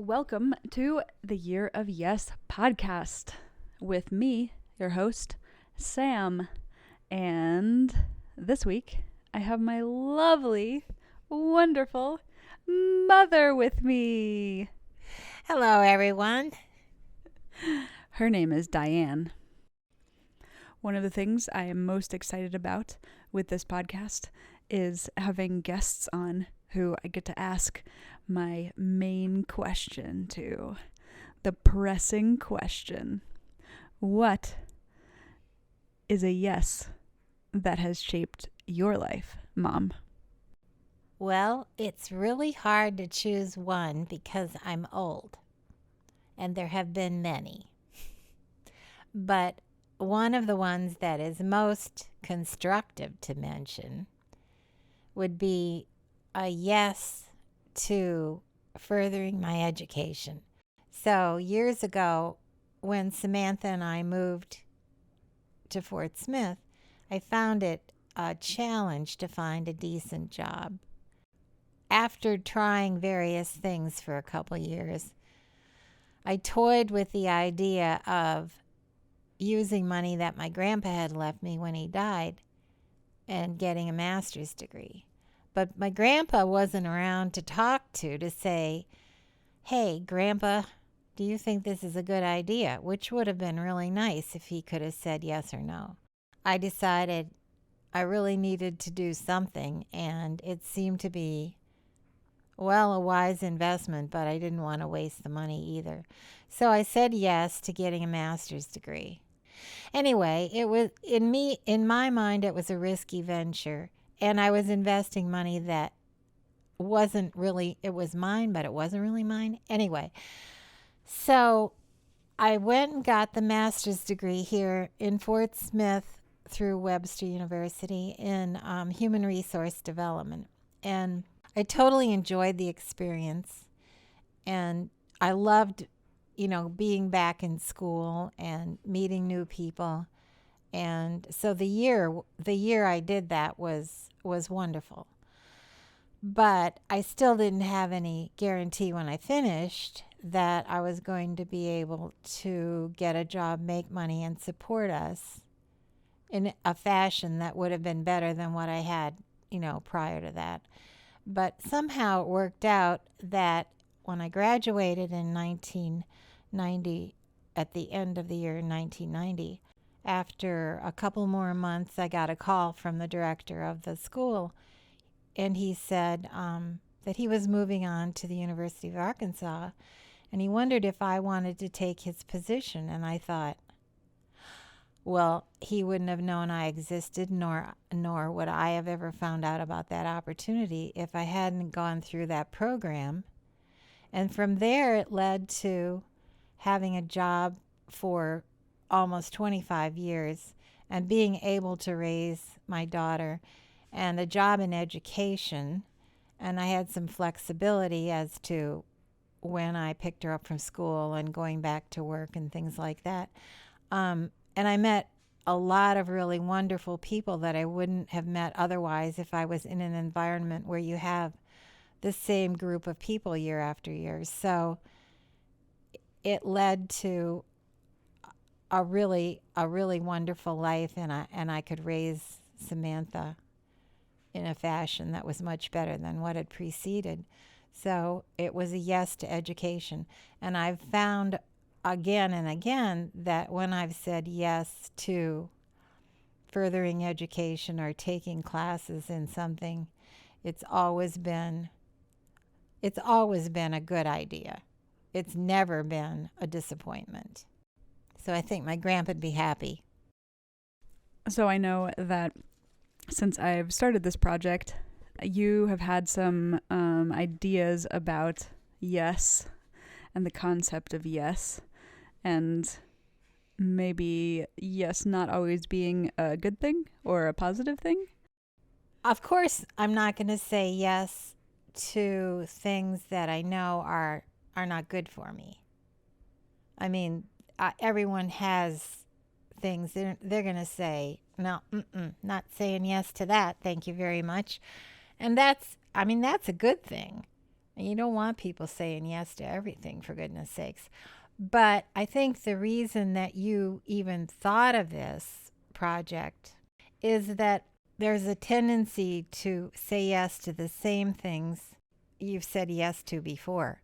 Welcome to the Year of Yes podcast with me, your host, Sam. And this week, I have my lovely, wonderful mother with me. Hello, everyone. Her name is Diane. One of the things I am most excited about with this podcast is having guests on who I get to ask my main question to. The pressing question. What is a yes that has shaped your life, Mom? Well, it's really hard to choose one because I'm old, and there have been many. But one of the ones that is most constructive to mention would be a yes to furthering my education. So years ago, when Samantha and I moved to Fort Smith, I found it a challenge to find a decent job. After trying various things for a couple years, I toyed with the idea of using money that my grandpa had left me when he died and getting a master's degree. But my grandpa wasn't around to talk to say, hey, Grandpa, do you think this is a good idea? Which would have been really nice if he could have said yes or no. I decided I really needed to do something, and it seemed to be, a wise investment, but I didn't want to waste the money either. So I said yes to getting a master's degree. Anyway, it was in my mind, it was a risky venture, and I was investing money that wasn't really, it was mine, but it wasn't really mine. Anyway, so I went and got the master's degree here in Fort Smith through Webster University in human resource development. And I totally enjoyed the experience. And I loved, being back in school and meeting new people. And so the year I did that was wonderful. But I still didn't have any guarantee when I finished that I was going to be able to get a job, make money, and support us in a fashion that would have been better than what I had, prior to that. But somehow it worked out that when I graduated in 1990, at the end of the year in 1990, after a couple more months, I got a call from the director of the school, and he said that he was moving on to the University of Arkansas, and he wondered if I wanted to take his position. And I thought, well, he wouldn't have known I existed, nor would I have ever found out about that opportunity if I hadn't gone through that program. And from there, it led to having a job for almost 25 years and being able to raise my daughter and a job in education. And I had some flexibility as to when I picked her up from school and going back to work and things like that. And I met a lot of really wonderful people that I wouldn't have met otherwise if I was in an environment where you have the same group of people year after year. So it led to a really wonderful life, and I could raise Samantha in a fashion that was much better than what had preceded. So it was a yes to education. And I've found again and again that when I've said yes to furthering education or taking classes in something, it's always been a good idea. It's never been a disappointment. So I think my grandpa'd be happy. So I know that since I've started this project, you have had some ideas about yes and the concept of yes, and maybe yes not always being a good thing or a positive thing. Of course, I'm not going to say yes to things that I know are not good for me. I mean, everyone has things they're going to say, no, not saying yes to that, thank you very much. And that's a good thing. And you don't want people saying yes to everything, for goodness sakes. But I think the reason that you even thought of this project is that there's a tendency to say yes to the same things you've said yes to before.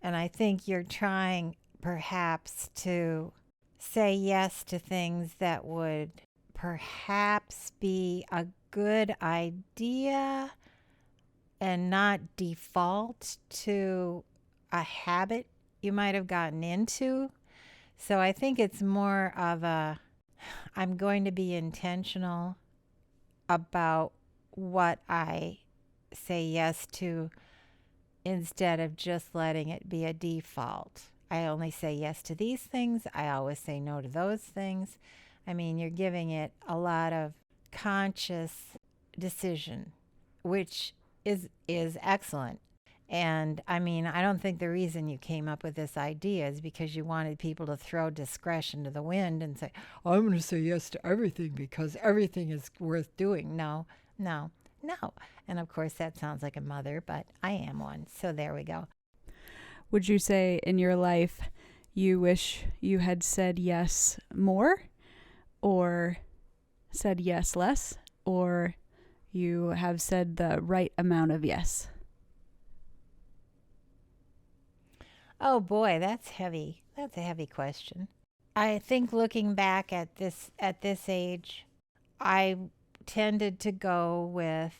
And I think you're trying perhaps to say yes to things that would perhaps be a good idea and not default to a habit you might have gotten into. So I think it's more of a I'm going to be intentional about what I say yes to instead of just letting it be a default. I only say yes to these things. I always say no to those things. I mean, you're giving it a lot of conscious decision, which is excellent. And I mean, I don't think the reason you came up with this idea is because you wanted people to throw discretion to the wind and say, I'm going to say yes to everything because everything is worth doing. No, no, no. And of course, that sounds like a mother, but I am one. So there we go. Would you say in your life you wish you had said yes more, or said yes less, or you have said the right amount of yes? Oh boy, that's heavy. That's a heavy question. I think looking back at this age, I tended to go with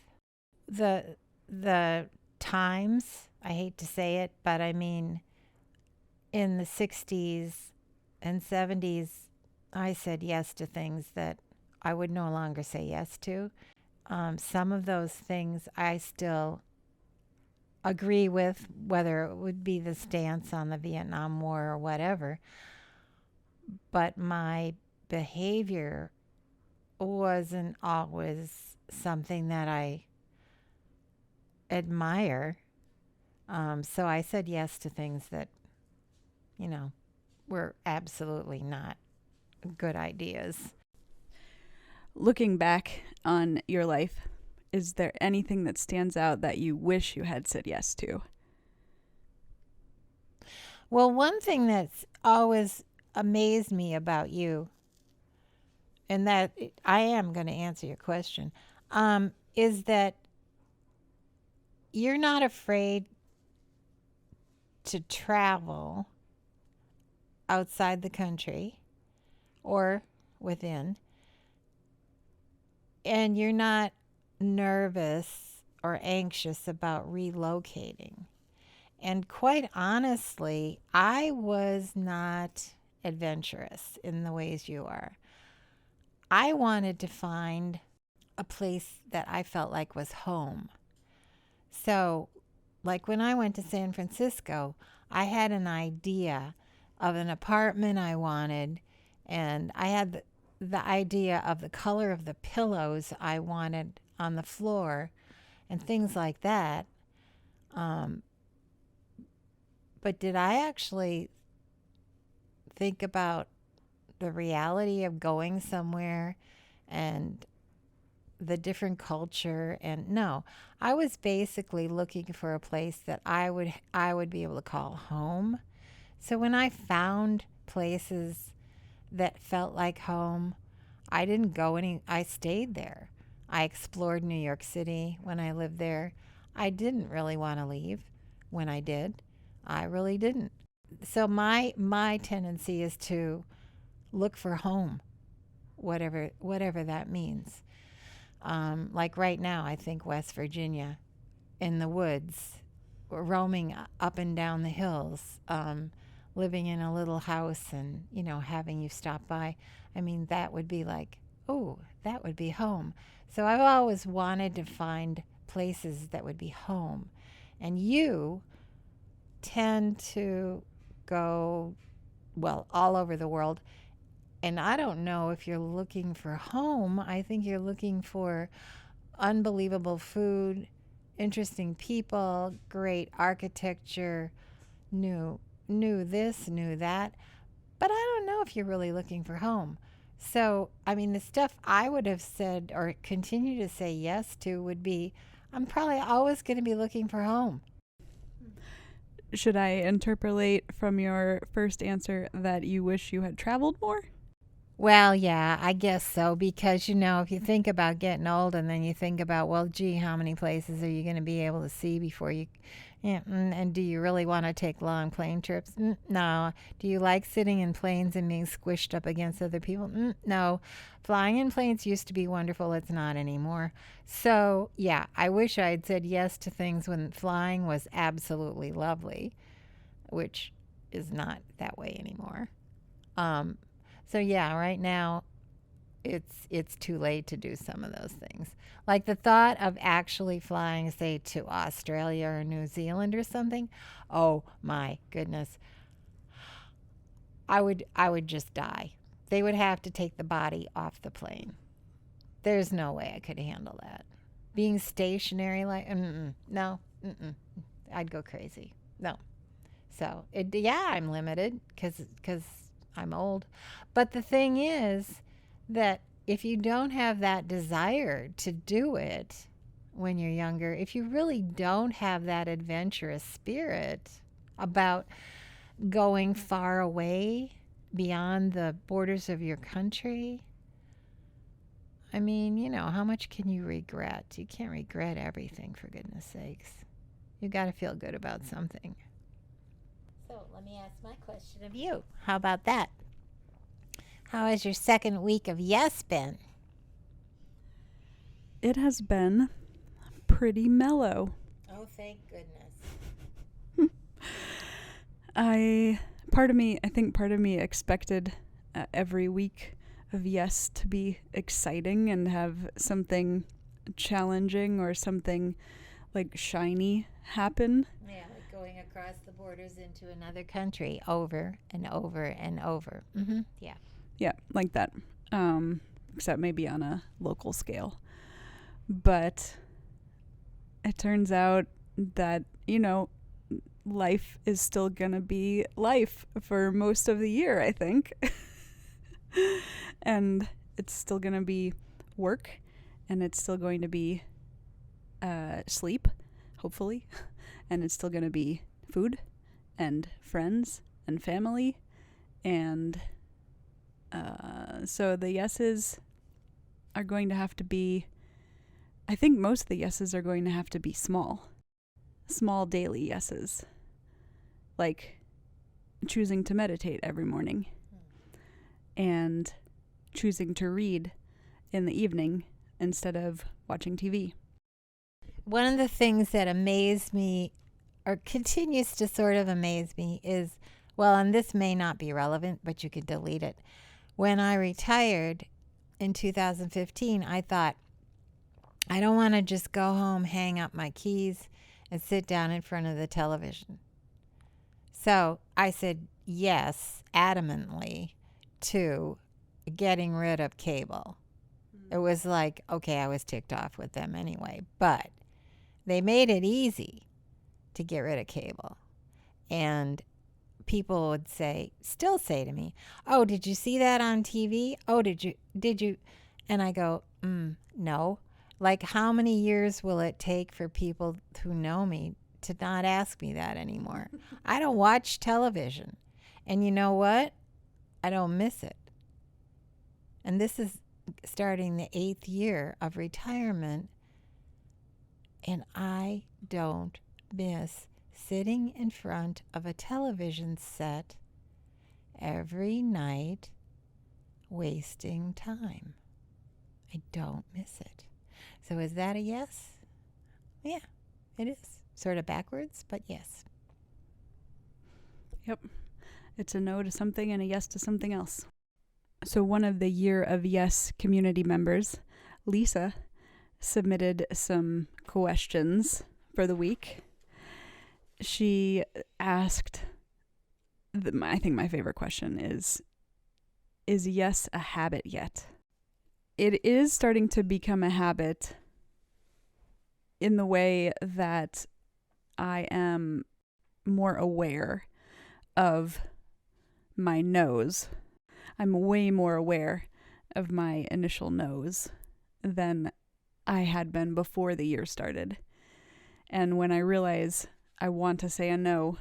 the times. I hate to say it, but I mean in the 60s and 70s, I said yes to things that I would no longer say yes to. Some of those things I still agree with, whether it would be the stance on the Vietnam War or whatever. But my behavior wasn't always something that I admire. So I said yes to things that, you know, were absolutely not good ideas. Looking back on your life, is there anything that stands out that you wish you had said yes to? Well, one thing that's always amazed me about you, and that I am going to answer your question, is that you're not afraid to travel outside the country or within, and you're not nervous or anxious about relocating. And quite honestly, I was not adventurous in the ways you are. I wanted to find a place that I felt like was home. So, like when I went to San Francisco, I had an idea of an apartment I wanted, and I had the idea of the color of the pillows I wanted on the floor and things like that. Um, but did I actually think about the reality of going somewhere and the different culture? And no, I was basically looking for a place that I would be able to call home. So when I found places that felt like home, I didn't go any I stayed there. I explored New York City when I lived there. I didn't really want to leave when I did. I really didn't. So my tendency is to look for home, whatever that means. Like right now, I think West Virginia, in the woods, roaming up and down the hills, living in a little house, and having you stop by. I mean, that would be like, oh, that would be home. So I've always wanted to find places that would be home, and you tend to go, well, all over the world. And I don't know if you're looking for home. I think you're looking for unbelievable food, interesting people, great architecture, new this, new that. But I don't know if you're really looking for home. So, I mean, the stuff I would have said or continue to say yes to would be I'm probably always going to be looking for home. should I interpolate from your first answer that you wish you had traveled more? Well, yeah, I guess so. Because, if you think about getting old and then you think about, well, gee, how many places are you going to be able to see before you. Yeah, and do you really want to take long plane trips? No. Do you like sitting in planes and being squished up against other people? No. Flying in planes used to be wonderful. It's not anymore. So, yeah, I wish I had said yes to things when flying was absolutely lovely, which is not that way anymore. Um, so yeah, right now it's too late to do some of those things. Like the thought of actually flying, say, to Australia or New Zealand or something. Oh my goodness. I would just die. They would have to take the body off the plane. There's no way I could handle that. Being stationary like no, I'd go crazy. No. So, yeah, I'm limited cuz I'm old. But the thing is that if you don't have that desire to do it when you're younger, if you really don't have that adventurous spirit about going far away beyond the borders of your country, I mean, how much can you regret? You can't regret everything, for goodness sakes. You got to feel good about something. So let me ask my question of you. How about that? How has your second week of yes been? It has been pretty mellow. Oh, thank goodness. I think part of me expected every week of yes to be exciting and have something challenging or something like shiny happen. Yeah, like going across the borders into another country over and over and over. Yeah. Yeah, like that. Except maybe on a local scale. But it turns out that, life is still going to be life for most of the year, I think. And it's still going to be work, and it's still going to be sleep, hopefully. And it's still going to be food and friends and family. And so the yeses are going to have to be, I think most of the yeses are going to have to be small daily yeses. Like choosing to meditate every morning and choosing to read in the evening instead of watching TV. One of the things that amazed me or continues to sort of amaze me is, well, and this may not be relevant, but you could delete it. When I retired in 2015, I thought, I don't want to just go home, hang up my keys, and sit down in front of the television. So I said yes, adamantly, to getting rid of cable. It was like, okay, I was ticked off with them anyway, but they made it easy to get rid of cable. And people would still say to me, oh, did you see that on TV? Oh, did you? And I go, no. Like, how many years will it take for people who know me to not ask me that anymore? I don't watch television. And you know what? I don't miss it. And this is starting the 8th year of retirement. And I don't miss sitting in front of a television set every night wasting time. I don't miss it. So is that a yes? Yeah, it is. Sort of backwards, but yes. Yep. It's a no to something and a yes to something else. So one of the Year of Yes community members, Lisa, submitted some questions for the week. She asked, I think my favorite question is yes a habit yet? It is starting to become a habit in the way that I am more aware of my nose. I'm way more aware of my initial nose than I had been before the year started. And when I realize I want to say a no,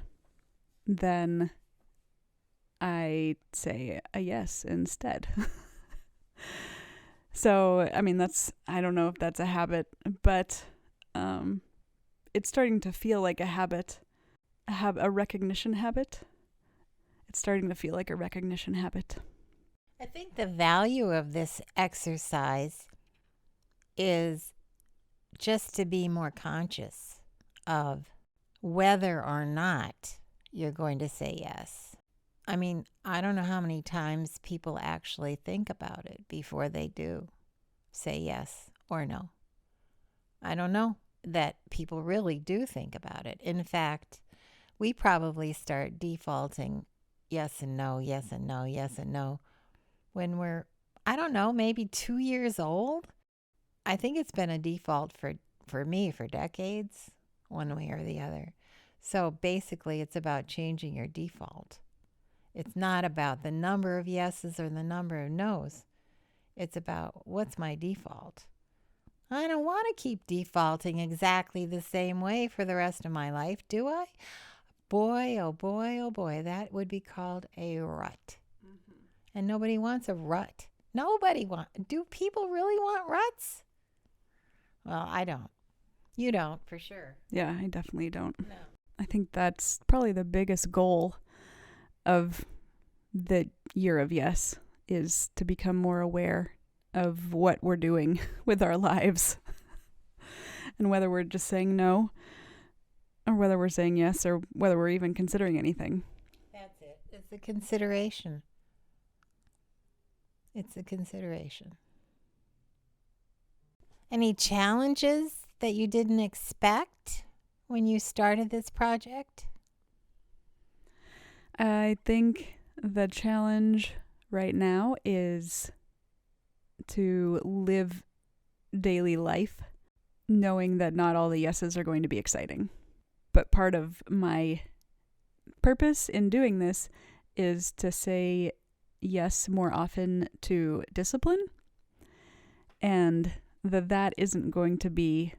then I say a yes instead. So, I mean, I don't know if that's a habit, but it's starting to feel like a habit, a recognition habit. It's starting to feel like a recognition habit. I think the value of this exercise is just to be more conscious of whether or not you're going to say yes. I mean, I don't know how many times people actually think about it before they do say yes or no. I don't know that people really do think about it. In fact, we probably start defaulting yes and no, yes and no, yes and no when we're, I don't know, maybe 2 years old. I think it's been a default for me for decades, one way or the other. So basically, it's about changing your default. It's not about the number of yeses or the number of nos. It's about what's my default. I don't want to keep defaulting exactly the same way for the rest of my life, do I? Boy, oh boy, oh boy, that would be called a rut. Mm-hmm. And nobody wants a rut. Do people really want ruts? Well, I don't. You don't, for sure. Yeah, I definitely don't. No. I think that's probably the biggest goal of the year of yes, is to become more aware of what we're doing with our lives and whether we're just saying no or whether we're saying yes or whether we're even considering anything. That's it. It's a consideration. It's a consideration. Any challenges that you didn't expect when you started this project? I think the challenge right now is to live daily life knowing that not all the yeses are going to be exciting. But part of my purpose in doing this is to say yes more often to discipline, and that isn't going to be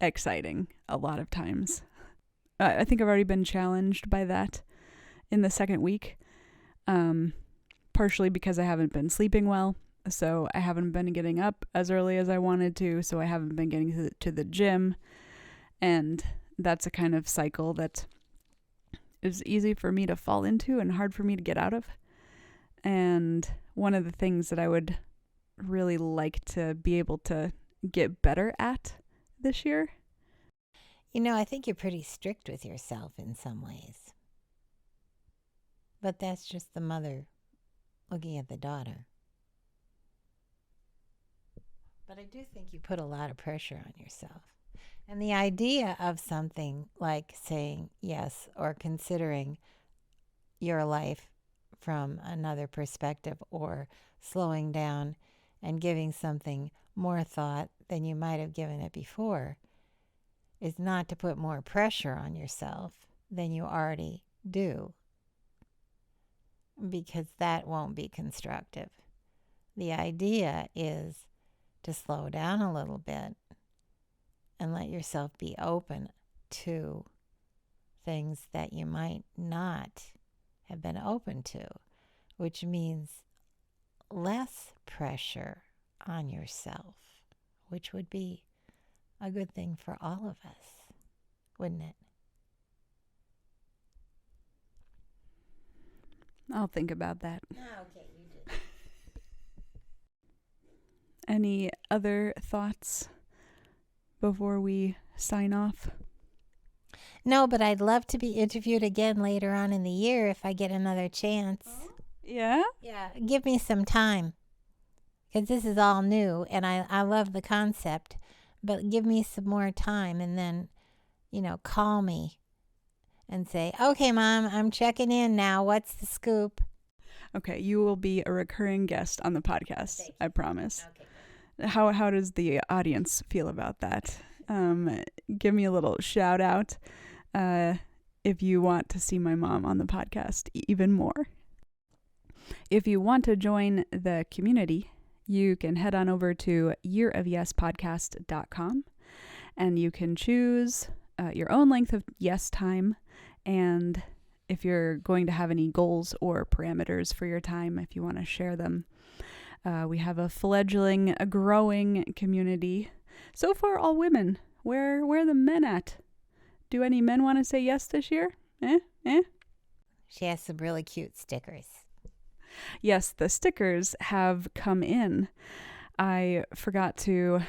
exciting a lot of times. I think I've already been challenged by that in the second week, partially because I haven't been sleeping well, so I haven't been getting up as early as I wanted to, so I haven't been getting to the gym, and that's a kind of cycle that is easy for me to fall into and hard for me to get out of. And one of the things that I would really like to be able to get better at this year. You know, I think you're pretty strict with yourself in some ways. But that's just the mother looking at the daughter. But I do think you put a lot of pressure on yourself. And the idea of something like saying yes or considering your life from another perspective or slowing down and giving something more thought than you might have given it before is not to put more pressure on yourself than you already do, because that won't be constructive. The idea is to slow down a little bit and let yourself be open to things that you might not have been open to, which means less pressure on yourself, which would be a good thing for all of us, wouldn't it? I'll think about that. Okay, you did. Any other thoughts before we sign off? No, but I'd love to be interviewed again later on in the year if I get another chance. Yeah? Yeah, give me some time, because this is all new, and I love the concept, but give me some more time, and then, call me and say, okay, Mom, I'm checking in now. What's the scoop? Okay, you will be a recurring guest on the podcast, I promise. Okay. How does the audience feel about that? Give me a little shout out if you want to see my mom on the podcast even more. If you want to join the community, you can head on over to yearofyespodcast.com and you can choose your own length of yes time, and if you're going to have any goals or parameters for your time, if you want to share them. We have a fledgling, a growing community. So far, all women. Where are the men at? Do any men want to say yes this year? She has some really cute stickers. Yes, the stickers have come in. I forgot to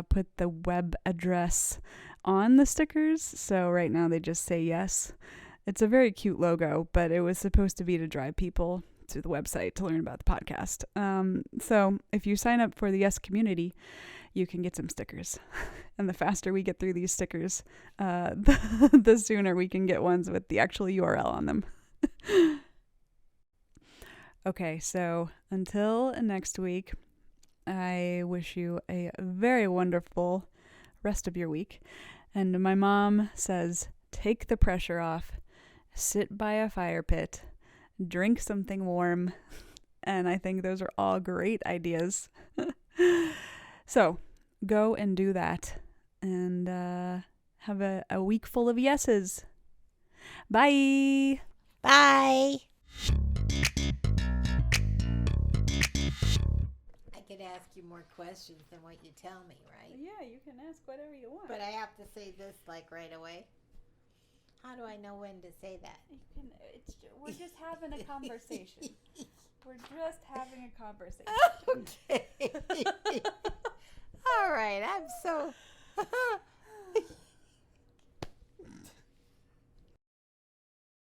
put the web address on the stickers, so right now they just say yes. It's a very cute logo, but it was supposed to be to drive people to the website to learn about the podcast. So if you sign up for the Yes community, you can get some stickers. And the faster we get through these stickers, the sooner we can get ones with the actual URL on them. Okay, so until next week, I wish you a very wonderful rest of your week. And my mom says, take the pressure off, sit by a fire pit, drink something warm. And I think those are all great ideas. So go and do that and have a week full of yeses. Bye. Bye. I could ask you more questions than what you tell me, right? Yeah, you can ask whatever you want. But I have to say this like right away. How do I know when to say that? We're just having a conversation. We're just having a conversation. Okay. All right. I'm so